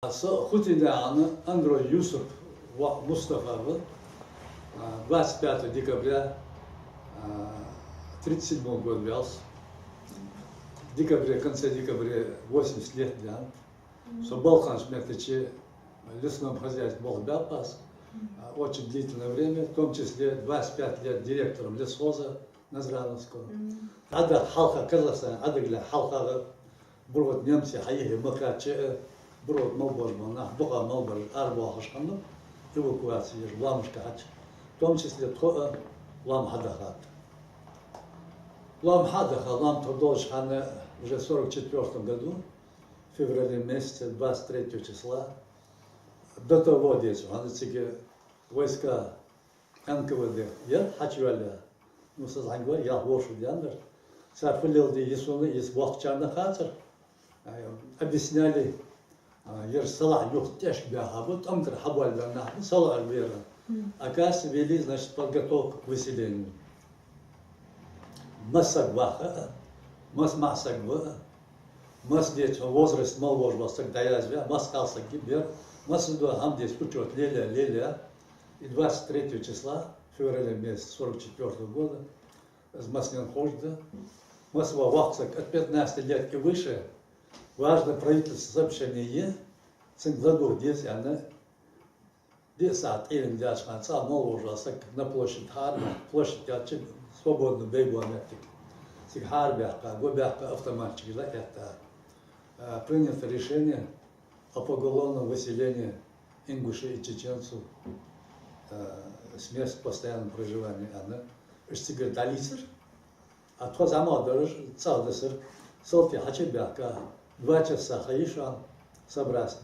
Хутиляна Андро Юсуп Мустафа 25 декабря 1937 года взялся. В конце декабря 80 лет, да. Что Балхан Шметычи в лесном хозяйстве был пас очень длительное время, в том числе 25 лет директором лесхоза Назрановского. Ада Халха Казахстан, Адыгля Халха, Бургот немцы, Хаихи Макаче, Бургот Малборбана, Буха Малбор, Арбуахашхану, эвакуация, Ламшкач, в том числе Ламхадахат. Ламхадаха, Лам Тодошхана уже в 1944 году, в феврале месяце, 23 числа, до того здесь, войска НКВД, я Хачваля, ну, сознание, я вошу дянер, сарфилил де Исуны из Вахчарна Хатер, объясняли, Ерсала юхтеш бяха, вот там хабаль дана, сала альвера. Оказывается, вели, значит, подготовку к выселению. Масагваха, масмасагва, мас деть возраст молвожба, тогда я звя, маскался гибер, масуду хамдес учет леля, и 23 числа, февраля месяца 44 года, с Маснин Хожда, Масва Вахцак от 15 лет и выше, важно правительство сообщение, Цингладу, здесь она, здесь от Илин Дяшханца, молвожба, на площадь Харма, площадь Ячи, свободно бейгуаметик. Сигхарбяха, гобяха автоматчик, это принято решение о поголовном выселении ингушей и чеченцев с мест постоянного проживания. Она говорит, далицер, а то замадырыш, цалдысыр, солти хачебяка, 2 часа хаиша собрать.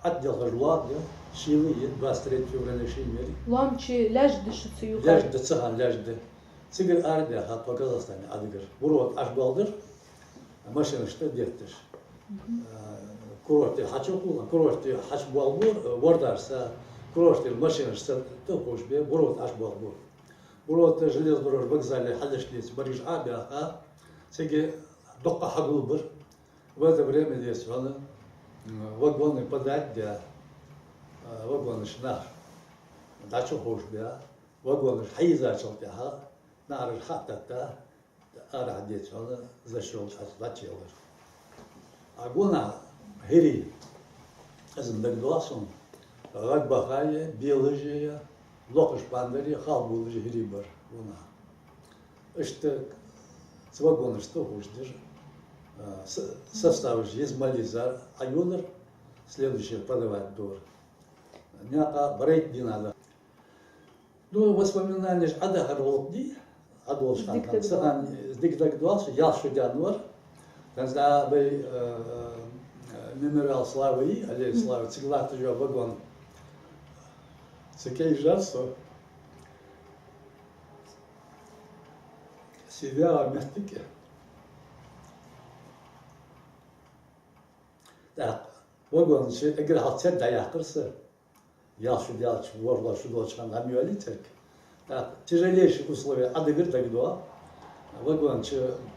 Отдел Хажлад, Шилы, 23 февраля Шимери. Ламчи ляжды шуцию. Ляжды цыган, ляжды. Цигар армия, хат по Казахстане, адыгар. Бурот аж балдыр, машина что деттиш. Курорты хачокула, курорты хач балбур, вордарса, курорты машина что топуш бе, бурот аж балбур. Бурот железнодорожный вокзале халешлиц, Бариж Абиаха, циги докка хагулбыр. В это время здесь вагоны подать, да, вагоны шнах, дачу хошбя, вагоны хайзачал, да, нарыш хаттата, арадец, он зашел, зачел. Агуна гири, зндагдуасун, рагбахая, белыжия, локаш пандари, халбулыжи гирибар, гуна. Что с вагоны что хошдешь? Состав из Мализар, Аюнер, следующее продавать дор. Няка брейт не надо. Ну, воспоминания Адахар Волкни, Адолшхан, с Дикдагдуалши, Ялшудянвар, когда бы мемориал славы, аллея славы, цеглат уже вагон. Цекей жарство. Себя в мертике. Вагон, эгер хатсер даякырсы, ялшу делать, ворла шудолчан, амюалитик. Тяжелейшие условия, адыгыр дагдуа, вагон,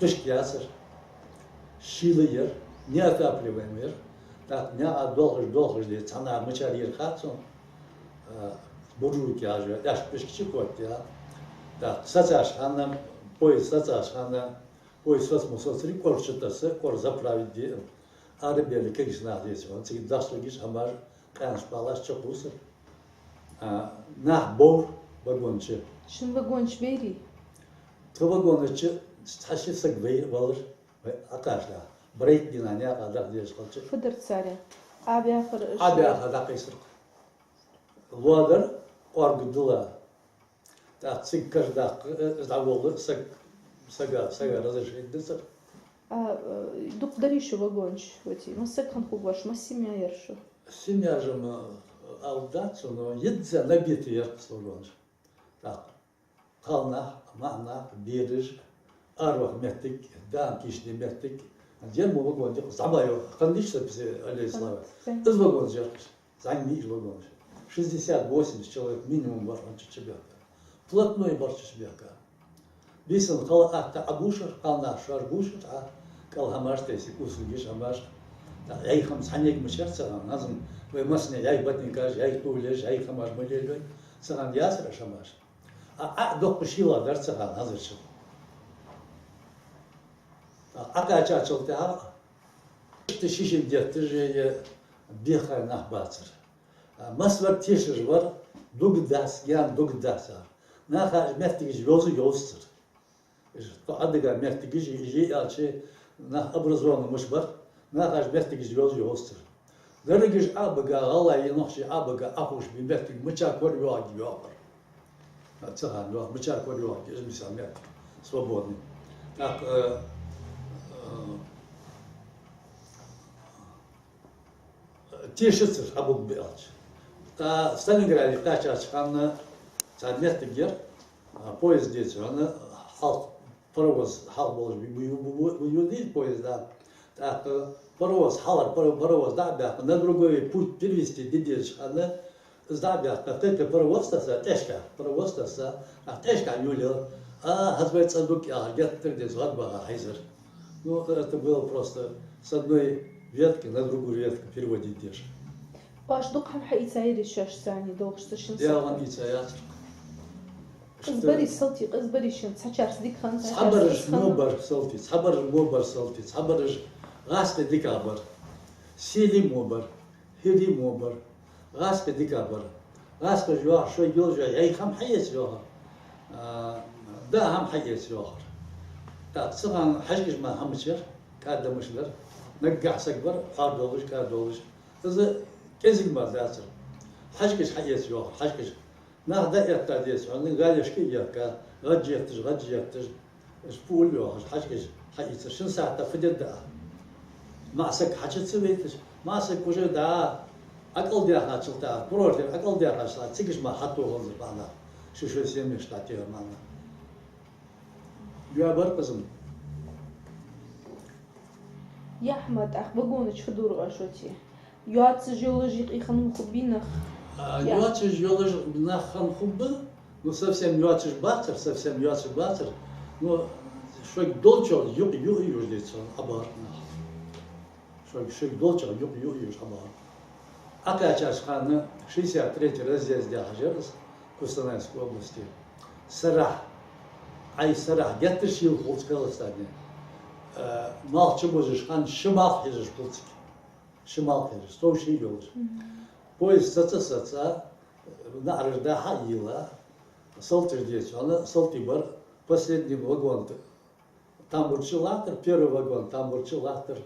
тышкиясыр, шилый, неотапливаемый, не долго ждет, она мычар ерхатсон, буржуйки ажу, яш пешкичи котти, сацаш, она, поезд сацаш, она, поезд сосмусоцри, кор читасы, кор заправить дел. Арабели, как знать, если он цик дашлыгиш, амар, канш палаш чакусыр. Нах бор вагончы. Шин вагонч бери. То вагончы ташисак вей валыр, акашла. Брейт динаня адак деш қалчы. Фыдыр царя. Абиахыр. Абиахыр дақайсыр. Луадар оргдыла. Так цик каждак заволы сага разрешение. Дук даришу вагонч, вот и масакхан хугваш, массимя ершу. Семья же алдацу, но едзе набитый еркс вагонч. Так, халнах, махнах, береж, арвах меттик, дан кишни меттик. Где мы вагон, забаю, хандишься все аллея славы. Из вагон жеркс, занни из вагон. 60-80 человек минимум барча чебяка. Плотной барча чебяка. Бисен хала ахта агушер, халнах шар гушер, калхамаш теси кусугиш амаш Яйхам санег мышар саган азым вы масне яй батникаж яй тулеж яй хамаш мөлелөй саган ясра шамаш. Док шила дар саган азырчы. Акача чолта ты шишин дет ты же беха нахбацыр. Масвар тешиш var дугдас ян дугдаса. Наха мертигиш йозу йозтыр. То адыга мертигиш же алчы на образованный мышбар. Наха мертигиш йозу йозтыр. Дорогиш абага гала енохши абага ахуш би мертиг мыча корюа гиопар. Цахан ну мыча корюа измиса мертиг свободный. Так тешицыр абуг белч. Та в Сталинграде кача чханна цадмет гер поезд дети он хал паровоз хал болж буюди поезда. Так паровоз халар паровоз да на другой путь перевести дети чханна сдабят на только паровоз тешка паровоз тешка юлил хазбет садук гет где згадба хайзер. Ну это было просто с одной ветки на другую ветку переводить деш. Паш, дук хам хаицаири шаш сани долг шташин. Я вам ицаят. Избери салти, избери шин, сачарс дикхан. Сабарж мобар салти, сабарж мобар салти, сабарж гасте дикабар, сили мобар, хири мобар, гасте дикабар, гасте жуа, шо йолжа, яй хам хайец жуа, да хам хайец жуа. Так, саган хашгиш ма хамчер, кадда мышлар, наггасак бар, кардолыш. Это كذب ما ذاتر حشكش حيث يوه حشكش نهدا يتاديس عن غاليش كي ياكا غجيتش شبول يوه حشكش حيث شن ساعة فدد ما سك حشت سويتش ما سك وجه دا أقل ديا حشلتا بروتين أقل ديا حشلا تيجش ما حطوا غلط بانا شو سيمش تاتيه مانا يا برقزم يا أحمد أخبروني شو دور غشوتي يواتس جيولوجيك إخنم خبينах. Юатиш жёлыш нахан хубы, ну совсем юатиш батер, ну шок долчо юг юждец абар. Шок долчо юг абар. Акачашханы 63 раздел Дяхажерс, Костанайской области. Сарах, Сарах, геттешил холскала стадия. Малчы божишхан шимал хежиш пулцик. Шимал хежиш, стоуши юлыш. Поезд саца, на рожда хаила, салти здесь, она салти бар, последний вагон. Там бурчилатор, первый вагон, там бурчилатор,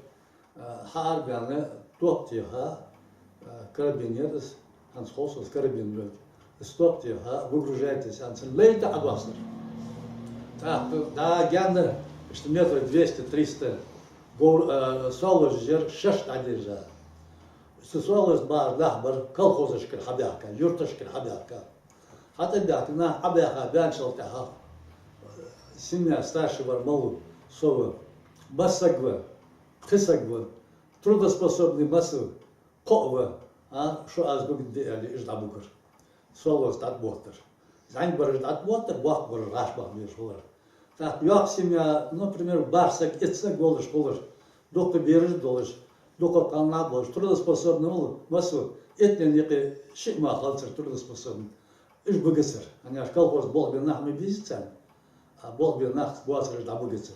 харганы, топтиха, карабинерс, хансхолсус карабинер, стоптиха, выгружайтесь, ансен лейта агвастер. Так, да, гянер, что метров 200-300, солож жер, шесть одежда. Сосуалось бар, колхозышкер хабяка, юртышкер хабяка. Хата бяк, на хабяка, бяншалтаха. Семья старшего малу, совы, басагва, кысагва, трудоспособный масу, кова, шо азгуг деяли иждабугар. Солос датботер. Зань барыш датботер, бак барыш рашбах бешулар. Так, як семья, например, барсак, ицак голыш, дока берыш долыш. Дока канна болш, трудоспособный ол, масу, этнен еки шикма халцер трудоспособный. Иш богатер. Они аж колхоз бол бенах мы бизицан, а бол бенах буацер да богатер.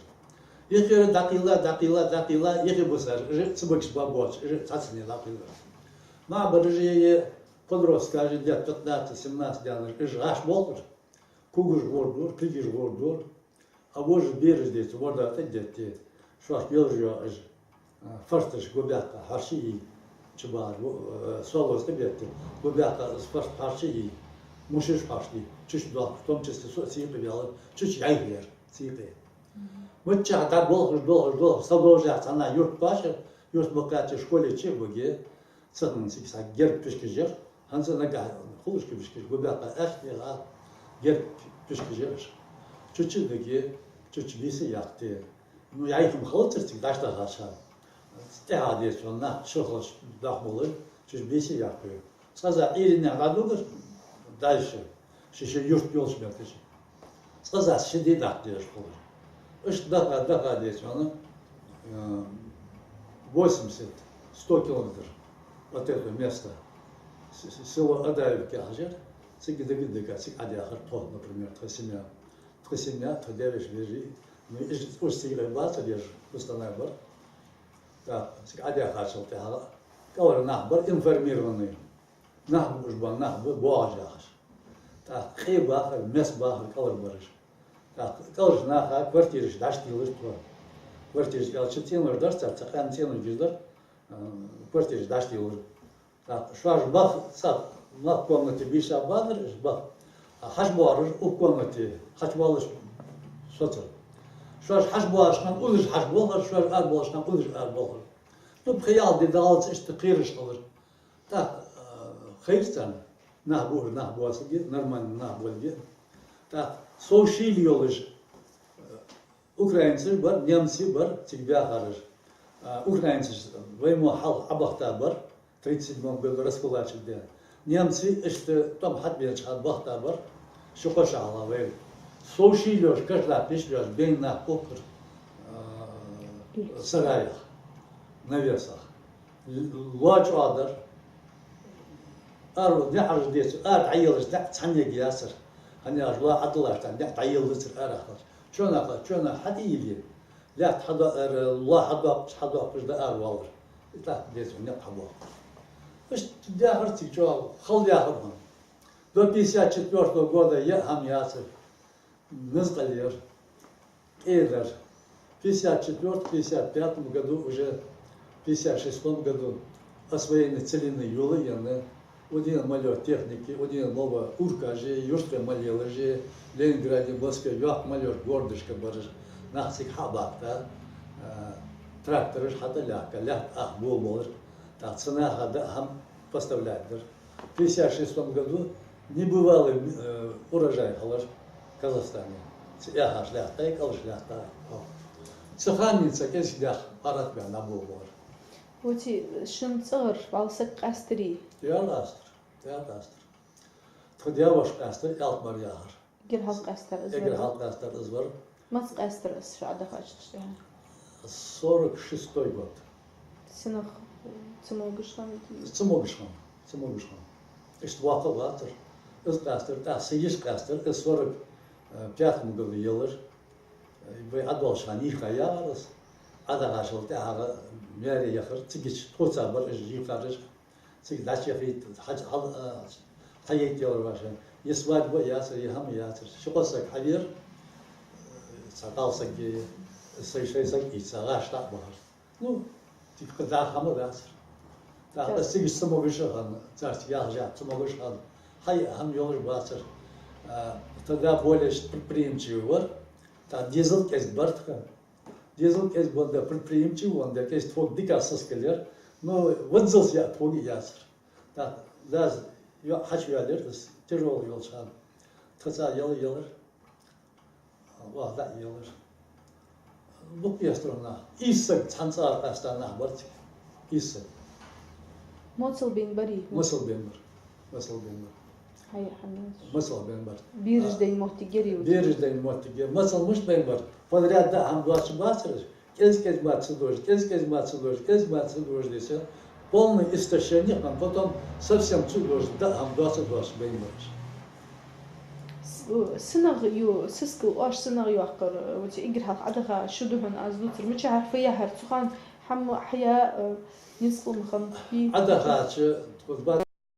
Еки дакила, еки бусар, цыбыкш бабоч, цацни дакила. Ма барыжи подростка, лет 15-17 лет, иш аш болтур, кугуш гордур, кригиш гордур, а вож береж дети, вода отдетти, шаш белжио иш. Фарштыш губяка харши чубар солос тебетти губяка фарш харши мушиш харши чуч два в том числе социальный белый чуч яйгер ципе вот чада долго садожа она юрт паша юрт бокате школе чебуге цатн сикса герб пешкежер ханса нага хулушки пешкеж губяка ашнера герб пешкежер чучидеге чуч биси якте ну яйхм холцертик дашта хаша Стягивает он на шохош дахмулы, чуть беси якую. Сказал, или не радугаш, дальше, шише юрт пёлш мертвечи. Сказал, сиди дах держишь полы. Уж даха здесь, она 80, 100 километров от этого места, село Адаевки Ажер, цигидагидыга, циг Адяхар, то, например, Тхасимя, Тхадявиш, Вежи, ну, и уж цигидагбаца, вежи, устанай бар, так, циг Адяхар, шалтяха, кавар нахбар, информированный, нахбужбан, нахбу, буажахаш, так, хейбахар, месбахар, кавар барыш, так, кавар наха, квартириш, даштилыш, то, квартириш, калчатинлар, дашта, цахан тенлар, гиздар, квартириш, даштилыш, так, шваж бах, сап, в комнате биша бадриш, бах, а хашбуарыш, в комнате, хашбуалыш, соцер. Шваж хашбуарыш, нам улыш хашбуалыш, шваж арбуалыш, нам улыш арбуалыш. Ну, бхаял, дедалыц, ишты кирыш алыш. Так, хайстан, нахбуасыги, нормально нахбуалги. Так, соушили олыш, украинцы бар, немцы бар, тигбя харыш. Украинцы, войму хал абахта бар, в 1937 году раскулачили. Немцы, что там хатберч хатбахта бар, шукаша алавей. Соушилёш, каждый пишлёш, бей на покр сараях, навесах. Лач адар, ару, не аждец, айылыш, не цанеги ясыр. Они ажла адлаштан, не айылыш арахлаш. Чона хадили. لا تحضر الله حضر قصد أروار لا ليش من يقبض بس تداخل تجوا خل ياخذهم دو بيسات четвертого года я هم ياسر نزقلير إيدر 54 55 году уже 56 году освоение целины юлы яны один малер техники один новая урка же южка малела же Ленинграде Москве як малер гордышка барыш نحسك حبابته тракторы хата ляка бул болыр. Так, цена хада هم поставляет. В 56 году небывалый урожай халаш в Казахстане. Я хаш ляхта и калыш ляхта. Сохранится, если я парад бя на бул болыр. Вот и шимцар, валсак кастри. Я ластр. Тхудяваш кастр, ялтмар яхар. Герхал кастер Эгер хал кастр извар. Мас кастер шо адахачтышты. 46 год. Синах цимогышхан. Цимогышхан. Işte vakı vardır. Öz kastır, da 8 kastır, 45 году yılır. Ve adolşan yıkayarız. Adağaşıl da ağa meri yakır, tıgiç, toça var, yıkarır. Tıgiç, daş yakıyı, hayet diyor başın. Yesvad bu yasır, yıham yasır. Şu olsak hayır, sakalsak ki, sayışaysak ki, sağaçtak var. Ну, тільки дахами весер. Так, стільки самовишахан, царський яхжат, самовишахан. Хай хам йолж весер. Тогда более предприимчивый вор. Так, дизель кез бартха. Дизель кез болда предприимчивый, он да кез твог дика соскалер. Ну, выдзелся я твоги ясер. Так, да, хач ялер, тяжелый йолшан. Тхаца ялыр. Вахда ялыр. Лукьястрона. Исак цанца аркастана бартик. Исак. Моцел бен бари. Мысл бенбар. Хай ханас. Мысл бенбар. Биржден мотигери. Бережден мотиге. Мысл мыш бенбар. Подряд да хам дуачы басырыш. Кез мацы дождь десе. Полное истощение, а потом совсем чудо да хам дуачы бенбарыш. سيناريو سيسكو واش سيناريو اخر وتي اقرا عدها شدوهن ازلوتر مش عارفه يا هر تخان حم حياه ينسقوا مخن في عدها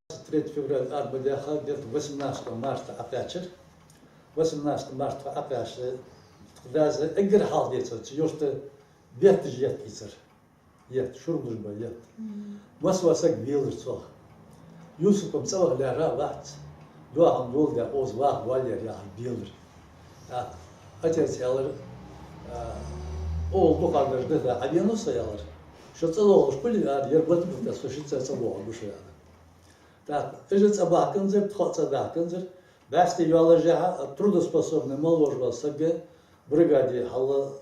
23 февраля арбадяха где-то 18 марта опять 18 марта опять даже игр хал деться ёшты бет жет ицер ет шурдуш ба ет масвасак вилрцо юсупом цава ляра ват дуахам долга оз вах валер я билдер отец ялыр ол бухардыр да авиану саялыр что целого шпили я работу да сушиться целого душа так это собаканзер тхоца даканзер басты ялыжа трудоспособный молодежь саге бригаде хала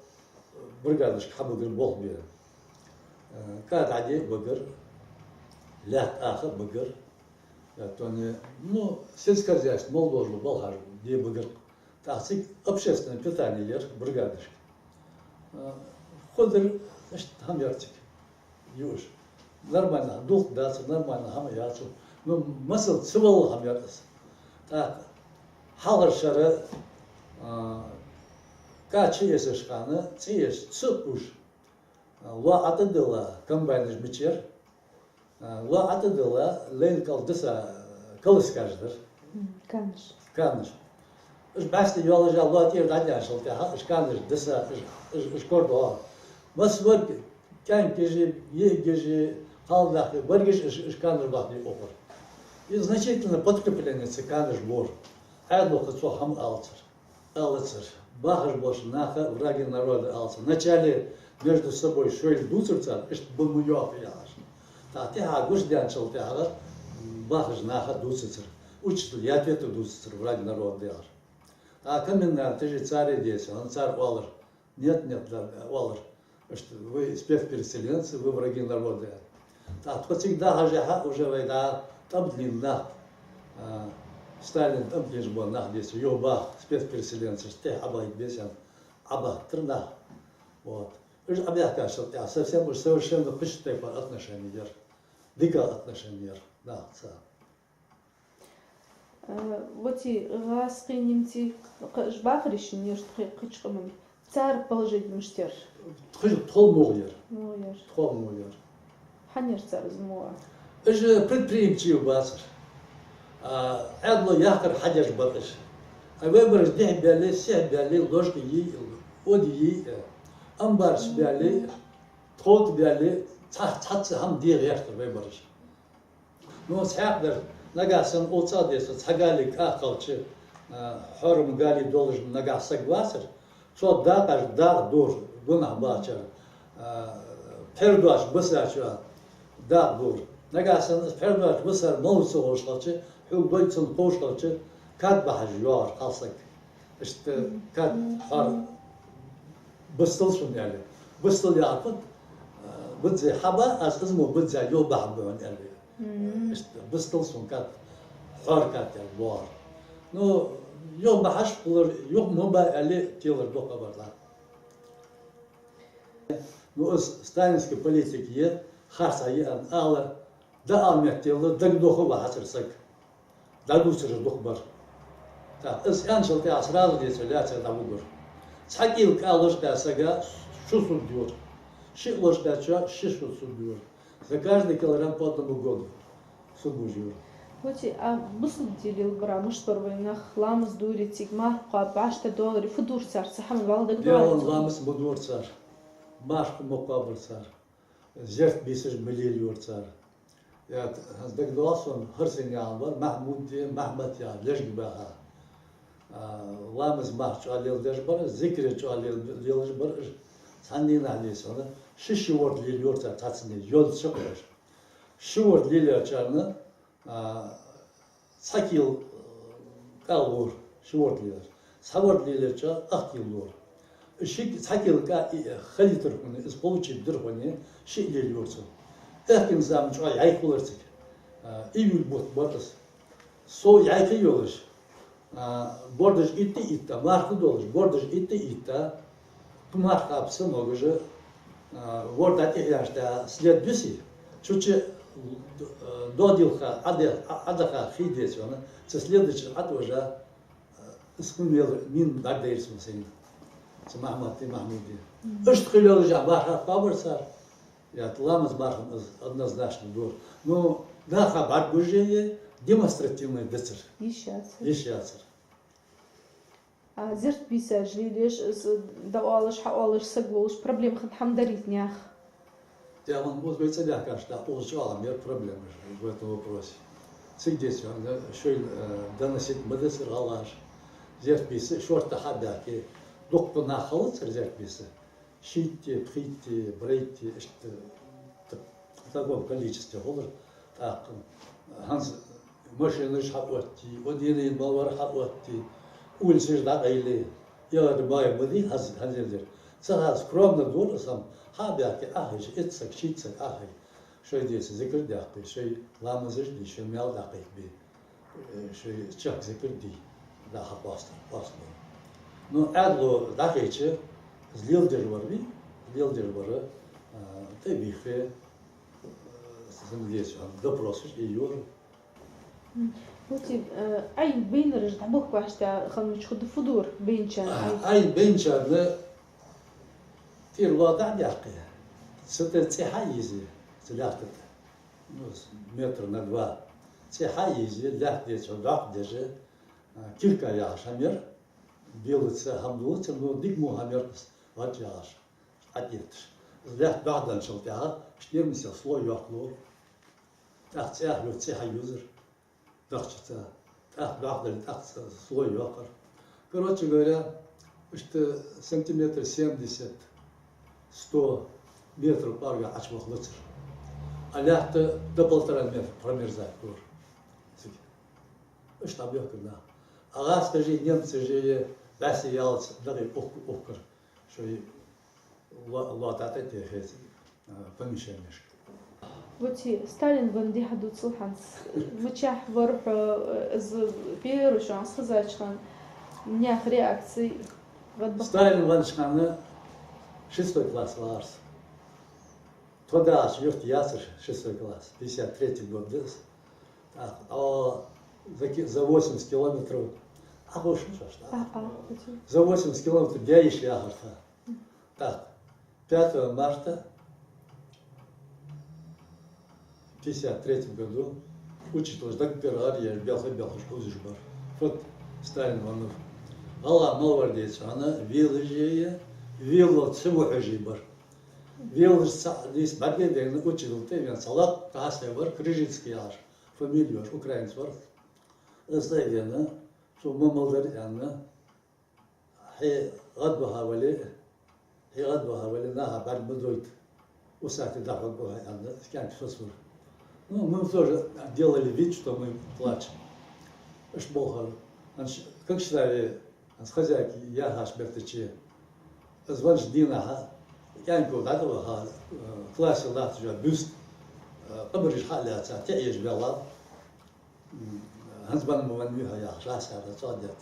бригадыш хабыгыр бол бер кадади быгыр лят ахы быгыр тоне ну сельское хозяйство молодежь болгар де быгыр тахсик общественное питание ер бригадыш ходыр там яртик юж нормально, дух даться, нормально, хам яцу. Ну, мысл цивал хам ятас. Так, халар шары, качи есешканы, циеш цыпуш, ла атадыла комбайнаж мечер, ла атадыла лейн калдыса калыс каждыр. Каныш. Каныш. Is beste jolle zal wat hier dat jaar zal te is kanıш desa is kort o. Mas var kan kişi ye kişi halda var kişi is kanış bak ne olur. И значительно подкрепление каныш бор. Адло хочу хам алцер. Алцер. Бахаш бош наха враги народа алцер. Вначале между собой шойль дуцерца, ist бумуёк яш. Та те агуш дянчал те ага бахаш наха дуцерца. Учитель я ответу дуцерца враги народа яш. А комендант, ты же царь здесь, он царь Олар. Нет, Олар. Что вы спецпереселенцы, вы враги народа. Так, всегда уже война, там длинна. Сталин там лишь был здесь, ёба, спецпереселенцы, что аба бесен, аба трна. Вот. Вы же обязательно, что я совсем уж совершенно почти по отношению, дико отношение, да, царь. Вот и раски немцы жбахриш не қичқымын. Цар положить мыштер. Тол моғыр. Моғыр. Тол моғыр. Ханер цар змоа. Же предприимчив басыр. Әдло яқыр хадяж батыш. Выбор день бәлі, сен бәлі, ложки ей, оди ей, амбарш бәлі, тот бәлі, цатсы хам дейг яқтыр выборыш. Но сәқдір нагасын отца десе, цагали кақалчы, хорым гали должен нагаса гласыр, что да, каж, да, дур, гунах бачар, пердуаш бысача, да, дур. Нагасын пердуаш бысар молсы ошқалчы, хул бойцын қошқалчы, кад бахаж юар қалсак. İşte кад хар быстыл шун яли. Быстыл япыт, бідзе хаба, аз изму бідзе ел бахбын яли. Быстыл сон кат, хар кат ял бар. Ну, yok bahaş bulur, yok mu ba eli tiyolur doka barlar. Ну, сталинский политик е, хаса е ан ала, да алмет тiyolur, da doku bahasırsak, da dusırır dok bar. Ta, is yançıl te asrazı diye söyleyecek da budur. Çakil kalış dersaga şu su diyor. Şi loş dersa şi şu su diyor. За каждый килограмм по одному году субуживаю. Вот и бысл делил бра, муж первый на хламс дури тигмар, qa $5 долларов фудур цар, сахам валдак Делал ламс будур цар, машку мокабр цар, зерт бисыш милиор цар. Я сдагдалсон хырсын ян бар, Махмуд ди, Махмад ян, леш гибаха. Ламс мах чуалил деш бар, зикре чуалил деш бар, саннин алис оны, шиши ворд лилиор цар, тацыны, йол чыпырыш. Шиворд лилиор чарны, сакил калвур, шиворд лилиор. Саворд лилиор чар, ахкил лур. Сакил ка халитр хуни, из получит дыр хуни, ши лилиор цар. Эхкин зам чуа яйк булырцик. Июль ботас. Со яйка йолыш. Бордыш итти итта, марху долыш, бордыш итти итта, тумарха апсы могыжы, вордати яшта след бюси. Чуче додилха, адаха хидец, це следующий ад уже скумел мин дагдейрсун сен. Це Махмад и Махмуди. Ышт хилел жа, баха фабрсар. Я тламыз бахым однозначно дур. Но да хабар бужее демонстративный децер. Ещаться. زرت بيساجلي ليش دوالش حوالش سقوش проблем خد حمدريت нях. Я вам вот говорится, да, конечно, получала мер проблемы в этом вопросе. Сидеть, что доносить медицин галаш, зерт бисы, шорта хадаки, доктор нахалыцер зерт бисы, шитти, пхитти, брейти, в таком количестве голос, так, ханс машины шапотти, один балвар хапотти, улицы ждать или я думаю, мы хазилер. Сага скромно думал сам, хабяки, ахиш, ицак, шицак, ахи. Что здесь зикр дяхпи, что ламазыш ди, что мял дяхпи би, что чак зикр ди, да хапастер, пастер. Но адло дахече, злил держварби, ты бихе, здесь допрос июр. Вот أي بين رجع بوك باشتا خلنا خد فدور بين كان أي بين كان في الوضع دقيق ستة حيزي ثلاثة متر ندوا حيزي لا ديش وداق ديش كيلكا ياش همير بيلتس همدوت نو ديك مو همير وات ياش عديتش لا بعدن شلتها شتير مسا سلو ياخلور تحت ياخلو حيوزر دخشت بعدن تحت سلو ياخر короче говоря что сантиметр 70 100 метров парга ачмах лыцер а ляхта до 1,5 метра промерзает кур что объёк да ага скажи немцы же бәсе ялц дагы оккар что вот это те помещение Вот Сталин ванди хадут слуханс мчах ворх из пиру шанс хазачхан нях реакции Сталин ваншхана 6 класс ларс. Тогда живет Ясер 6 класс, 53 год. Так, а за 80 километров, а больше что? За 80 километров я и шли агарта. Так, 5 марта 53 году учитель так пирария бяхы шкузишбар. Вот Сталин ванов. Алла молодец, она вилжея вило цеву ажибар. Вилж лис бадбеден учил тевен салат тасевар крижицкий аж. Фамилию украинец вар. Заявлено, что мы молодцы, хе гадбаха вали наха барбудойт. Усати дахагуха анда, скянь фосфор. Ну, мы тоже делали вид, что мы плачем. Бога. Как считали, хозяйки, я хаш бертичи. Звонж Дина, Янку Гатова, классе латжа бюст, قبرش حالة تعيش بالله هنزبان مونيها يا خلاص هذا صادت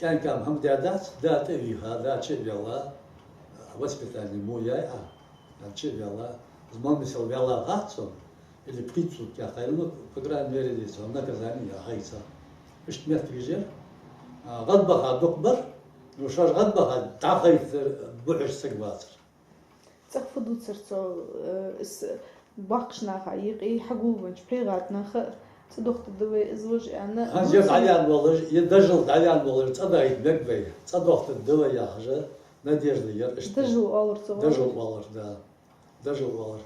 كان هم دادات دات فيها دات شيء بالله وسبتاني مو يا دات شيء بالله زمان مثل بالله غاتسون اللي بقيتو كاخيلو فقران ميريديسو наказание هايسا مش تمثل غضبها دقبر وشاش غضبها تعخيت بوحش سقباتر تخفضوا ترتو باقشنا خايقي حقوبنش بليغاتنا تدخت الدواء زوج أنا هنجيب عليان والله يدجل عليان والله تصدقت بكبي تصدقت الدواء يا حاجة نادير لير دجل والله دجل والله ده دجل والله